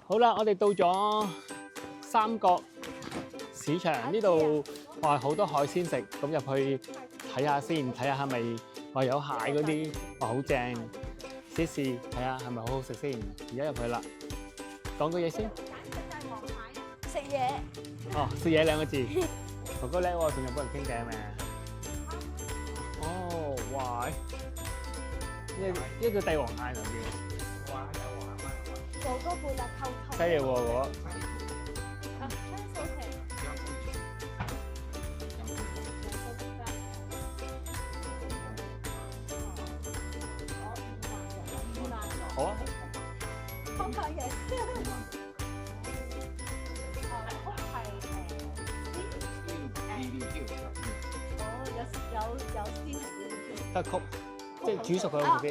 好啦，我哋到咗三角市場呢度，哇好多海鮮食，咁入去睇下先，睇下係咪話有蟹嗰啲，哇好正，試試睇下係咪好好食先。而家入去啦，講個嘢先。食嘢。哦，食嘢兩個字。哥哥叻喎，仲有幫人傾偈咩？哦，哇！呢個帝王蟹嚟嘅。哥哥背脊扣扣。犀利喎，哥哥。啊，香素皮。好啊。好快嘅。有鮮得曲，即係煮熟佢嗰啲。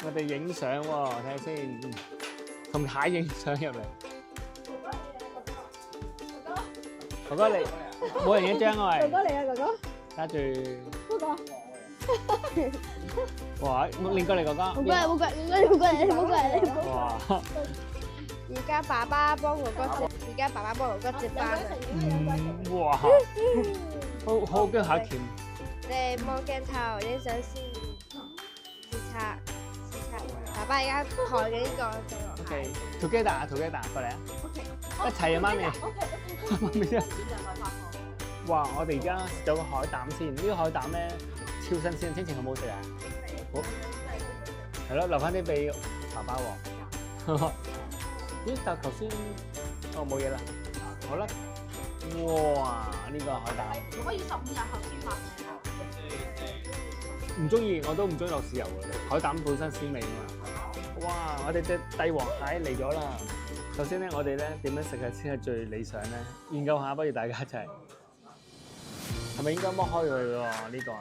我哋影相喎，睇下先，同蟹影相入嚟。哥哥你，每人一張啊喂。哥哥嚟啊，哥哥。揸住。哥哥。哇！練過嚟哥哥。冇過嚟，冇過嚟，冇過嚟，冇過嚟，冇過嚟。哇！而家爸爸幫哥哥接，而家爸爸幫哥哥接班啊！哇！好驚下鉗。你望鏡頭影相先，視察視察。爸爸而家抬緊呢個。OK， together 過嚟啊！一齊啊，媽咪。媽咪啊！哇！我哋而家食咗個海膽先，呢個海膽咧超新鮮，清情好唔好食啊？好。係咯，留翻啲俾爸爸喎。咦？但頭先哦冇嘢啦，好啦。哇！呢個海膽可以15日後先發嘅。唔中意，我都唔中意落豉油嘅。海膽本身鮮味啊嘛。哇！我哋隻帝王蟹嚟咗啦。首先咧，我哋咧點樣食嘅先係最理想咧？研究下，不如大家一齊。係咪應該剝開佢喎？呢個啊？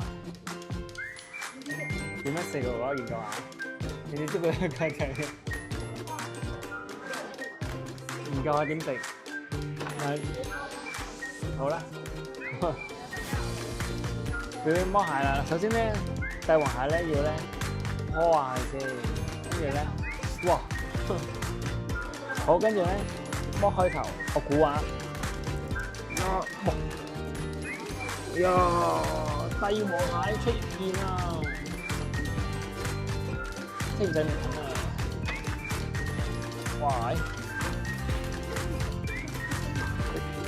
點樣食嘅話，研究下。你哋知唔知佢係？研究下點食。好啦，佢剝蟹啦。首先咧，帝王蟹咧要咧剝下佢先，跟住咧，哇！好，跟住咧剝開頭，我估下，帝王蟹出現啦！識唔識唔啊？哇！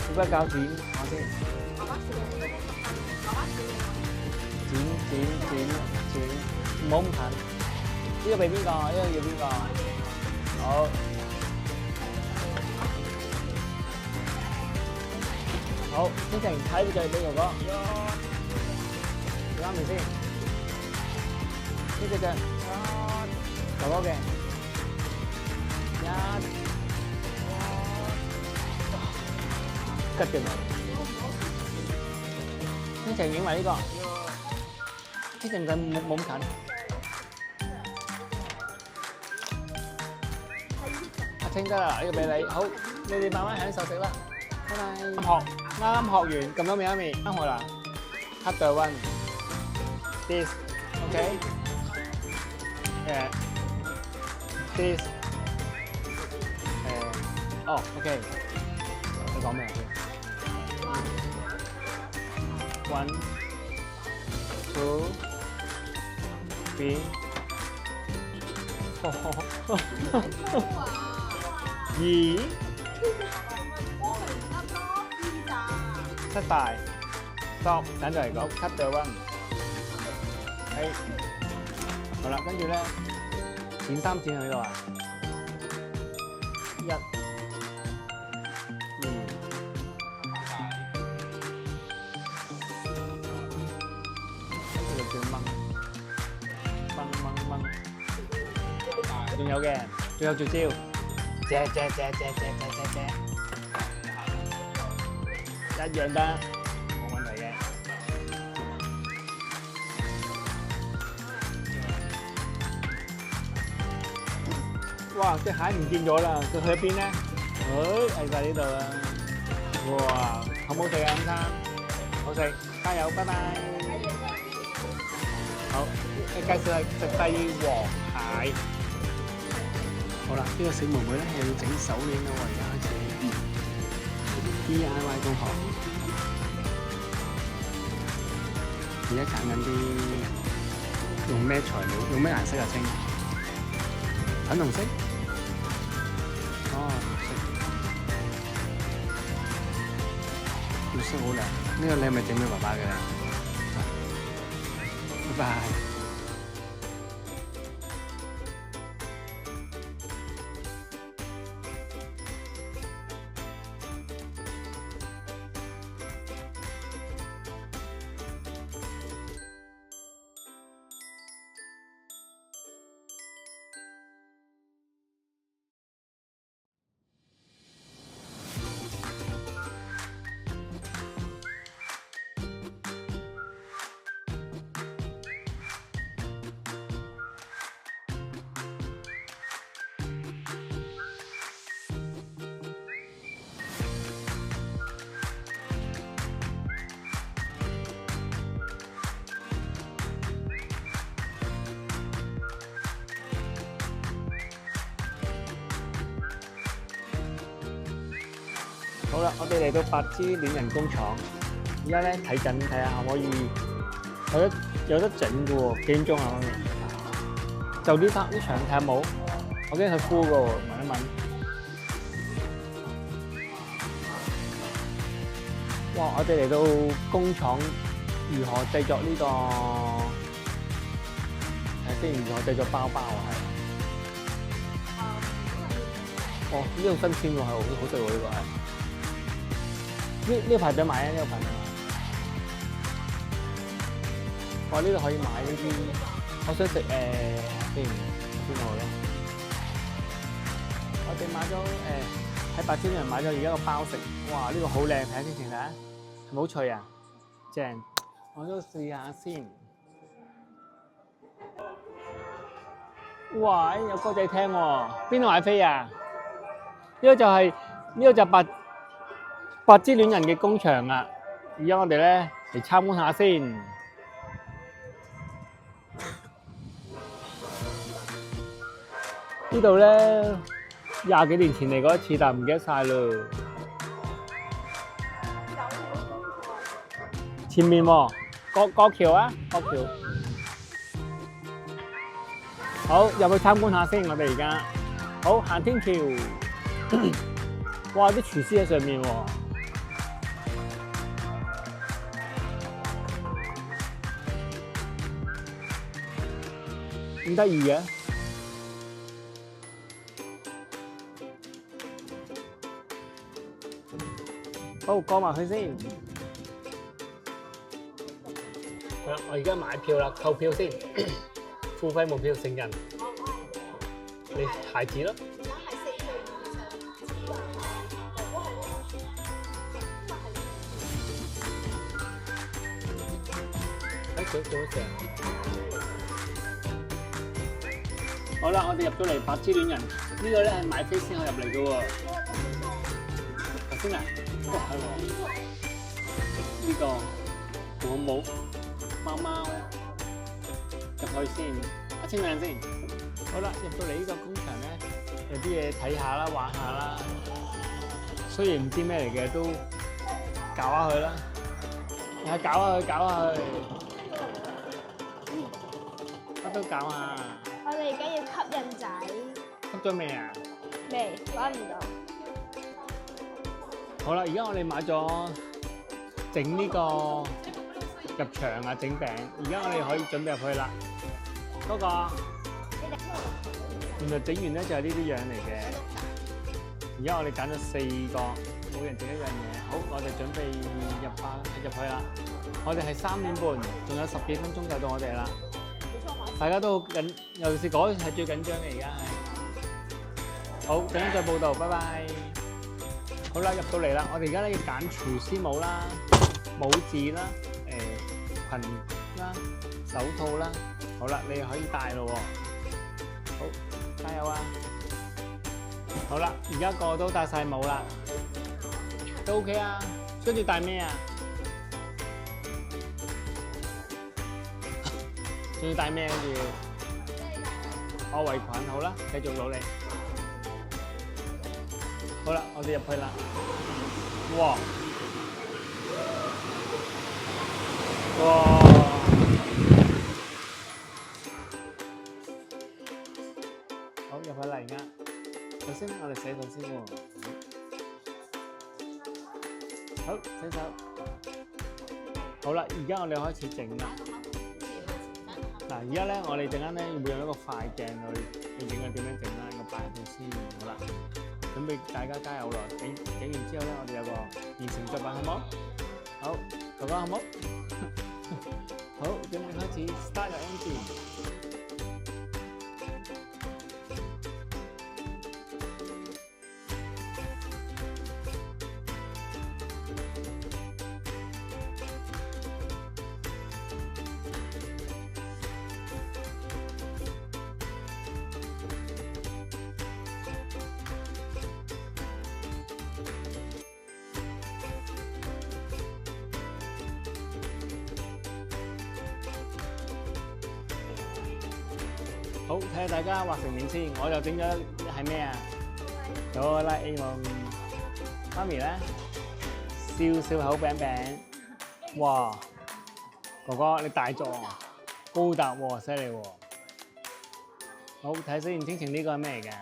要不要教剪下先？剪，唔好咁近。呢個俾邊個？呢個要邊個？好。好，天晴睇住佢俾哥哥。啱未先？呢隻腳，哥哥嘅。吉嘅嘛，天晴影埋呢個，天晴佢冇咁近，阿清得啦，呢個俾你，好，你哋慢慢享受食啦，拜拜。啱學完咁多味啱學啦 ，Cut the one, this, OK, this, 哦 OK， 你講咩先？ 1, 2, 3, 4 2失敗 stop 等陣嚟講 cut the one 係好啦，跟住咧剪3剪喺度啊1 2仲有嘅，仲有絕招，借，一樣得，冇問題嘅。哇！隻蟹唔見咗啦，佢去咗邊咧？喺晒呢度啦。哇！好唔好食啊？午餐好食，加油，拜拜。好，你介紹下隻帝王蟹。好啦，呢個小妹妹咧又要整手鏈啦喎，而家開始 DIY 工學。而家揀緊啲用咩材料，用咩顏色啊？青粉紅色。哦，綠色好靚。呢個你係咪整俾爸爸嘅？拜拜。好啦，我哋嚟到八支戀人工廠，而家咧睇緊，睇下可唔可以有得整嘅喎，幾點鐘啊？媽咪，就呢場睇下冇，我驚佢 full 嘅喎，問一問。哇！我哋嚟到工廠，如何製作呢個？睇下先，如何製作包包啊？係。哦，呢種新鮮喎，係好食喎，呢個係。呢排點買啊？呢個排點買？哇！呢度可以買呢啲，我想食邊個咧？我哋買咗喺八千人買咗而家個包食，哇！呢個好靚，睇下先前睇下，係咪好脆啊？正，我都試下先。哇！有歌仔聽喎，邊度買飛啊？呢個就係八支戀人嘅工場啊！而家我哋咧嚟參觀下先。呢度咧20幾年前嚟過一次，但唔記得晒嘞。前面喎，過橋啊，過橋。好，入去參觀下先，我哋而家好行天橋。哇！啲廚師喺上面喎。咁得意嘅，好過埋去先。好啦，我而家買票啦，購票先，付費門票成人，你孩子咯。幾好食。好啦，我哋入咗嚟八支戀人，呢個咧係買飛先可以入嚟嘅喎。頭先啊，係喎。呢個父母貓貓入去先，清靚先。好啦，入到嚟呢個工場咧，有啲嘢睇下啦，玩下啦。雖然唔知咩嚟嘅，都搞下佢啦。係搞下佢，搞下佢。乜都搞下。我哋而家要吸引仔。吸咗未啊？未，揾唔到。好啦，而家我哋買咗整呢個入場啊，整餅。而家我哋可以準備入去啦。嗰個原來整完咧就係呢啲樣嚟嘅。而家我哋揀咗4個，每人整一樣嘢。好，我哋準備入去啦。我哋係3點半，仲有10幾分鐘就到我哋啦。大家都好緊，尤其是嗰係最緊張嘅，而家係。好，陣間再報道，拜拜。好啦，入到嚟啦，我哋而家咧要揀廚師帽啦、帽子啦、裙啦、手套啦。好啦，你可以戴咯喎。好，加油啊！好啦，而家個個都戴晒帽啦，都 OK 啊。跟住戴咩啊？仲要戴咩？跟住我圍裙，好啦，繼續努力。好啦，我哋入去啦。哇！哇！好，入去啦而家。首先我哋洗手先喎。好，洗手。好啦，而家我哋開始整啦。嗱，而家咧，我哋陣間咧會用一個快鏡去整下點樣整啦，我擺喺度先。好啦，準備大家加油啦！整完之後咧，我哋有個完成作品，好冇？好，哥哥好冇？好，準備開始 start your engine。好，睇下大家畫成點先。我就整咗係咩啊？哆啦 A 夢。媽咪咧，笑笑口餅餅。哇！哥哥你大作啊，高達喎，犀利喎。好，睇先，天晴呢個係咩嚟㗎？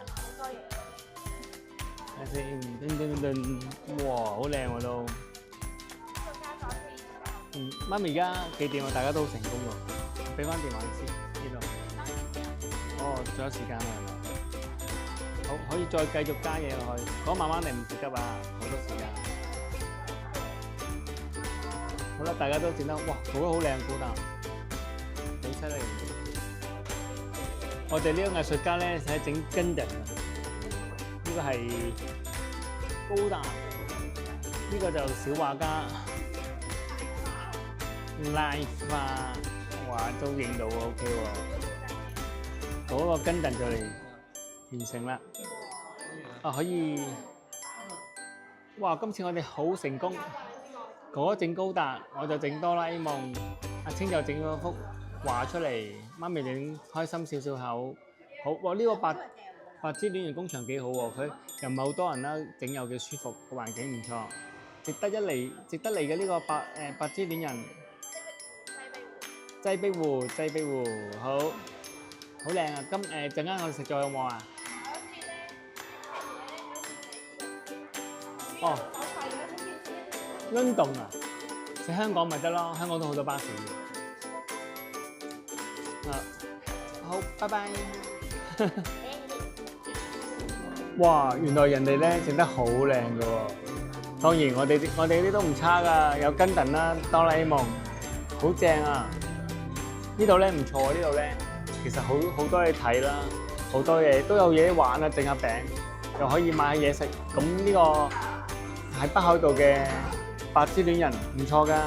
睇先，噔，哇，好靚喎都。媽咪而家幾點啊？大家都好成功喎。俾翻電話你先，呢度。哦，仲有時間啊！好，可以再繼續加嘢落去。講慢慢嚟，唔食得啊，好多時間。好啦，大家都整得，哇，做得好靚，高達，好犀利！我哋呢個藝術家咧，係整Gundam啊，呢個係高達，呢個就小畫家Life花，哇，都影到喎 ，OK 喎。嗰個Gundam就嚟完成啦！啊，可以，哇！今次我哋好成功，嗰整高達，我就整哆啦 A 夢，阿清就整咗幅畫出嚟，媽咪整開心笑笑口。好，哇！呢個白芝戀人工場幾好喎，佢又唔係好多人啦，整又幾舒服，個環境唔錯，值得嚟嘅呢個白芝戀人。擠碧湖，好。好靚啊！陣間我哋食咗有冇啊？哦，London啊，喺香港咪得咯，香港都好多巴士嘅。啊，好，拜拜。哇！原來人哋咧整得好靚嘅喎。當然我哋啲都唔差㗎，有Gundam啦，哆啦 A 夢，好正啊！呢度咧唔錯啊，呢度咧。其實好多嘢睇啦，好多嘢都有嘢玩啊，整下餅又可以買下嘢食。咁呢個喺北海道嘅白芝戀人唔錯㗎。